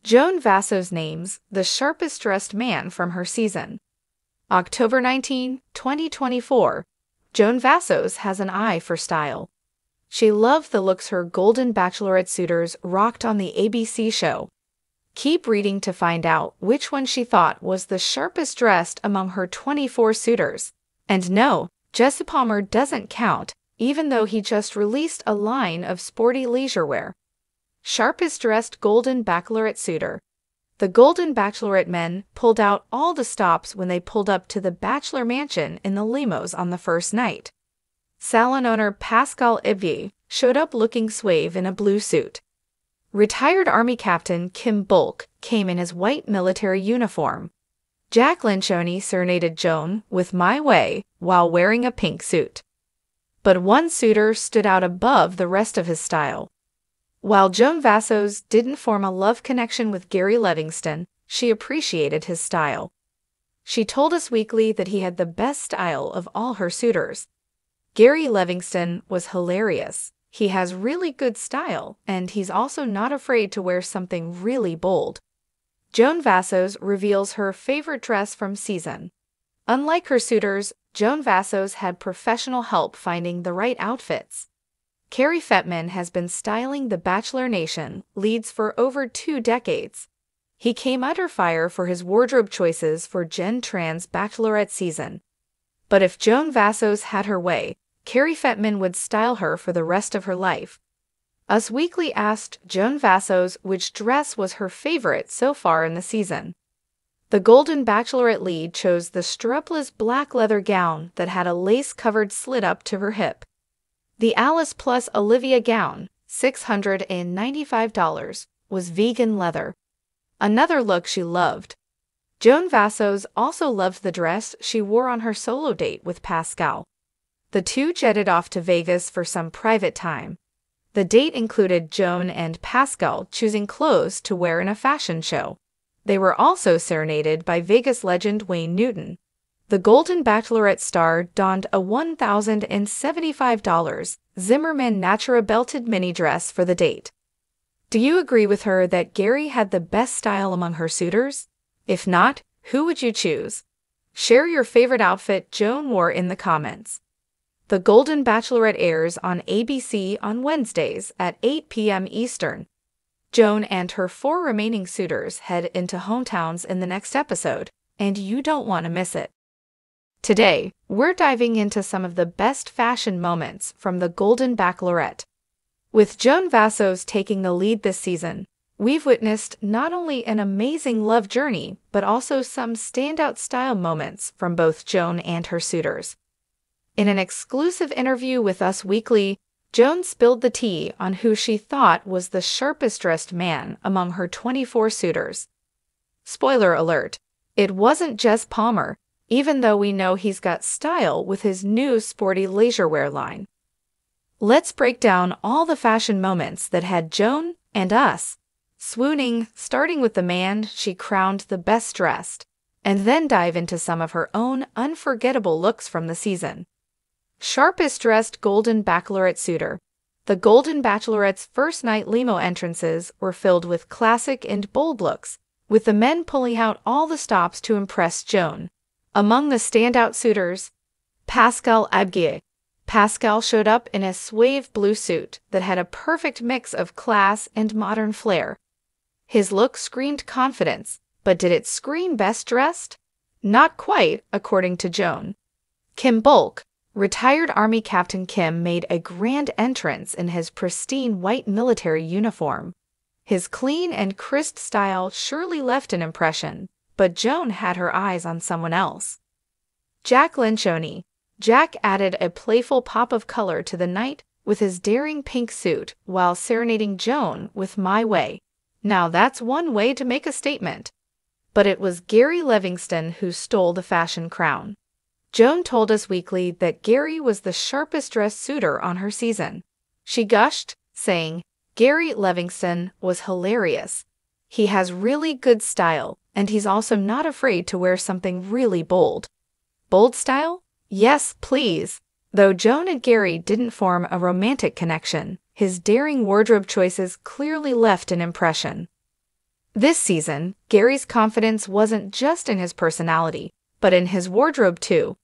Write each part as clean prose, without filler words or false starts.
Joan Vassos names the sharpest-dressed man from her season. October 19, 2024. Joan Vassos has an eye for style. She loved the looks her golden Bachelorette suitors rocked on the ABC show. Keep reading to find out which one she thought was the sharpest dressed among her 24 suitors. And no, Jesse Palmer doesn't count, even though he just released a line of sporty leisure wear. Sharpest-dressed golden Bachelorette suitor. The golden Bachelorette men pulled out all the stops when they pulled up to the Bachelor mansion in the limos on the first night. Salon owner Pascal Evie showed up looking suave in a blue suit. Retired Army Captain Kim Bulk came in his white military uniform. Jack Lencioni serenaded Joan with My Way while wearing a pink suit. But one suitor stood out above the rest of his style. While Joan Vassos didn't form a love connection with Gary Livingston, she appreciated his style. She told Us Weekly that he had the best style of all her suitors. Gary Livingston was hilarious. He has really good style, and he's also not afraid to wear something really bold. Joan Vassos reveals her favorite dress from season. Unlike her suitors, Joan Vassos had professional help finding the right outfits. Carrie Fettman has been styling the Bachelor Nation leads for over 2 decades. He came under fire for his wardrobe choices for Jen Tran's Bachelorette season. But if Joan Vassos had her way, Carrie Fettman would style her for the rest of her life. Us Weekly asked Joan Vassos which dress was her favorite so far in the season. The Golden Bachelorette lead chose the strapless black leather gown that had a lace-covered slit up to her hip. The Alice plus Olivia gown, $695, was vegan leather. Another look she loved. Joan Vassos also loved the dress she wore on her solo date with Pascal. The two jetted off to Vegas for some private time. The date included Joan and Pascal choosing clothes to wear in a fashion show. They were also serenaded by Vegas legend Wayne Newton. The Golden Bachelorette star donned a $1,075 Zimmermann Natura belted mini dress for the date. Do you agree with her that Gary had the best style among her suitors? If not, who would you choose? Share your favorite outfit Joan wore in the comments. The Golden Bachelorette airs on ABC on Wednesdays at 8 p.m. Eastern. Joan and her 4 remaining suitors head into hometowns in the next episode, and you don't want to miss it. Today, we're diving into some of the best fashion moments from the Golden Bachelorette. With Joan Vassos taking the lead this season, we've witnessed not only an amazing love journey, but also some standout style moments from both Joan and her suitors. In an exclusive interview with Us Weekly, Joan spilled the tea on who she thought was the sharpest-dressed man among her 24 suitors. Spoiler alert, it wasn't Jesse Palmer, even though we know he's got style with his new sporty leisure wear line. Let's break down all the fashion moments that had Joan and us swooning, starting with the man she crowned the best dressed, and then dive into some of her own unforgettable looks from the season. Sharpest-dressed Golden Bachelorette suitor. The Golden Bachelorette's first night limo entrances were filled with classic and bold looks, with the men pulling out all the stops to impress Joan. Among the standout suitors, Pascal Evie. Pascal showed up in a suave blue suit that had a perfect mix of class and modern flair. His look screamed confidence, but did it scream best dressed? Not quite, according to Joan. Kim Bulk. Retired Army Captain Kim made a grand entrance in his pristine white military uniform. His clean and crisp style surely left an impression, but Joan had her eyes on someone else. Jack Lencioni. Jack added a playful pop of color to the night with his daring pink suit while serenading Joan with My Way. Now that's one way to make a statement. But it was Gary Livingston who stole the fashion crown. Joan told Us Weekly that Gary was the sharpest-dressed suitor on her season. She gushed, saying, "Gary Livingston was hilarious. He has really good style, and he's also not afraid to wear something really bold." Bold style? Yes, please. Though Joan and Gary didn't form a romantic connection, his daring wardrobe choices clearly left an impression. This season, Gary's confidence wasn't just in his personality, but in his wardrobe too.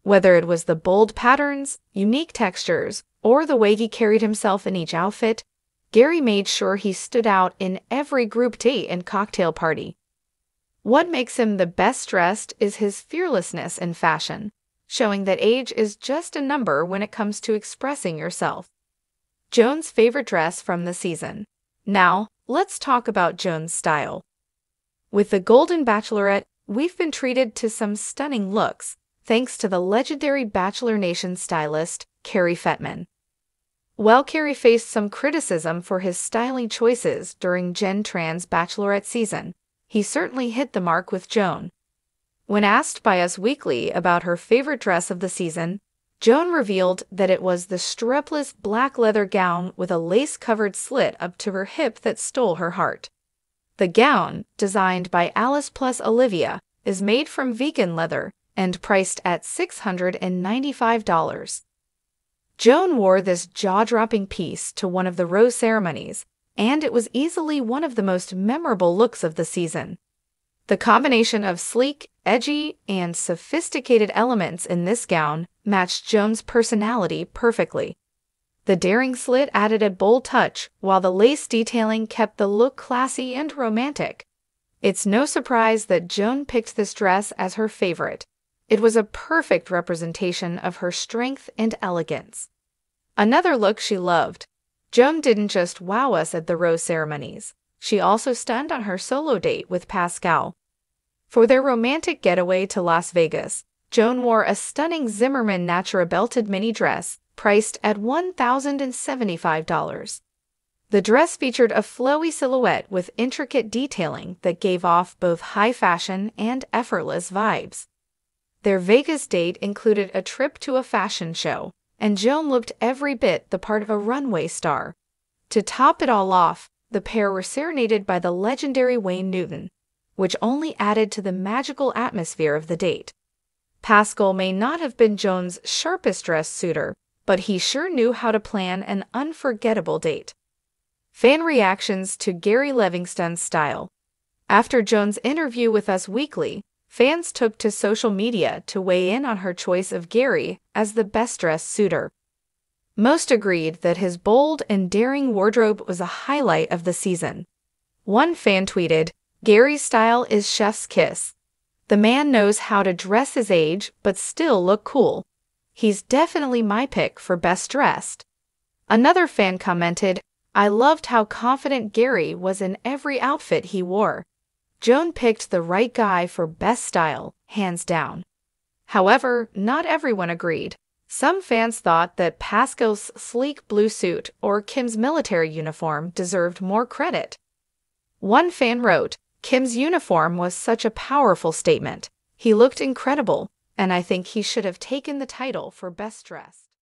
Whether it was the bold patterns, unique textures, or the way he carried himself in each outfit, Gary made sure he stood out in every group date and cocktail party. What makes him the best dressed is his fearlessness in fashion, showing that age is just a number when it comes to expressing yourself. Joan's favorite dress from the season. Now, let's talk about Joan's style. With the Golden Bachelorette, we've been treated to some stunning looks, thanks to the legendary Bachelor Nation stylist, Carrie Fettman. While Carrie faced some criticism for his styling choices during Jen Tran's Bachelorette season, he certainly hit the mark with Joan. When asked by Us Weekly about her favorite dress of the season, Joan revealed that it was the strapless black leather gown with a lace-covered slit up to her hip that stole her heart. The gown, designed by Alice plus Olivia, is made from vegan leather and priced at $695. Joan wore this jaw-dropping piece to one of the rose ceremonies, and it was easily one of the most memorable looks of the season. The combination of sleek, edgy, and sophisticated elements in this gown matched Joan's personality perfectly. The daring slit added a bold touch, while the lace detailing kept the look classy and romantic. It's no surprise that Joan picked this dress as her favorite. It was a perfect representation of her strength and elegance. Another look she loved. Joan didn't just wow us at the rose ceremonies. She also stunned on her solo date with Pascal. For their romantic getaway to Las Vegas, Joan wore a stunning Zimmermann Natura belted mini dress priced at $1,075. The dress featured a flowy silhouette with intricate detailing that gave off both high fashion and effortless vibes. Their Vegas date included a trip to a fashion show, and Joan looked every bit the part of a runway star. To top it all off, the pair were serenaded by the legendary Wayne Newton, which only added to the magical atmosphere of the date. Pascal may not have been Joan's sharpest-dressed suitor, but he sure knew how to plan an unforgettable date. Fan reactions to Gary Livingston's style. After Joan's interview with Us Weekly, fans took to social media to weigh in on her choice of Gary as the best-dressed suitor. Most agreed that his bold and daring wardrobe was a highlight of the season. One fan tweeted, "Gary's style is chef's kiss. The man knows how to dress his age but still look cool. He's definitely my pick for best dressed." Another fan commented, "I loved how confident Gary was in every outfit he wore. Joan picked the right guy for best style, hands down." However, not everyone agreed. Some fans thought that Pascal's sleek blue suit or Kim's military uniform deserved more credit. One fan wrote, "Kim's uniform was such a powerful statement. He looked incredible, and I think he should have taken the title for best dress."